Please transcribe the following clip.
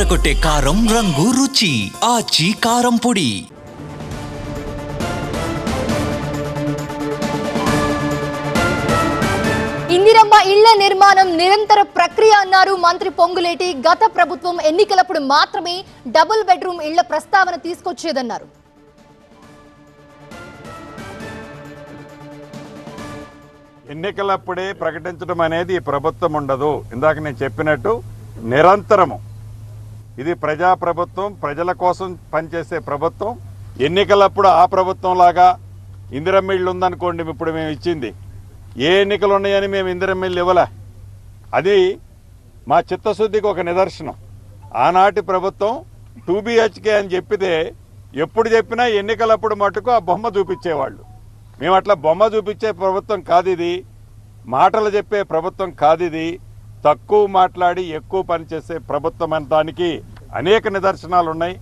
అదరగొట్టే కారం రంగు రుచి ఆచి కారం పొడి. ఇందిరమ్మ ఇళ్ల నిర్మాణం నిరంతర ప్రక్రియ అన్నారు మంత్రి పొంగులేటి. గత ప్రభుత్వం ఎన్నికలప్పుడు మాత్రమే డబుల్ బెడ్రూమ్ ఇళ్ల ప్రస్తావన తీసుకొచ్చేదన్నారు. ఎన్నికలప్పుడే ప్రకటించడం అనేది ఈ ప్రభుత్వం ఉండదు. ఇందాక నేను చెప్పినట్టు నిరంతరము ఇది ప్రజా ప్రభుత్వం, ప్రజల కోసం పనిచేసే ప్రభుత్వం. ఎన్నికలప్పుడు ఆ ప్రభుత్వం లాగా ఇందిరమ్మ ఇళ్ళు ఉందనుకోండి, ఇప్పుడు మేము ఇచ్చింది ఏ ఎన్నికలు ఉన్నాయని మేము ఇందిరమ్మ ఇళ్ళు ఇవ్వలే. అది మా చిత్తశుద్ధికి ఒక నిదర్శనం. ఆనాటి ప్రభుత్వం 2 BHK అని చెప్పితే ఎప్పుడు చెప్పినా ఎన్నికలప్పుడు మటుకు ఆ బొమ్మ చూపించేవాళ్ళు. మేము అట్లా బొమ్మ చూపించే ప్రభుత్వం కాదు ఇది, మాటలు చెప్పే ప్రభుత్వం కాదు ఇది. తక్కువ మాట్లాడి ఎక్కువ పనిచేసే ప్రభుత్వం అనడానికి అనేక నిదర్శనాలు ఉన్నాయి.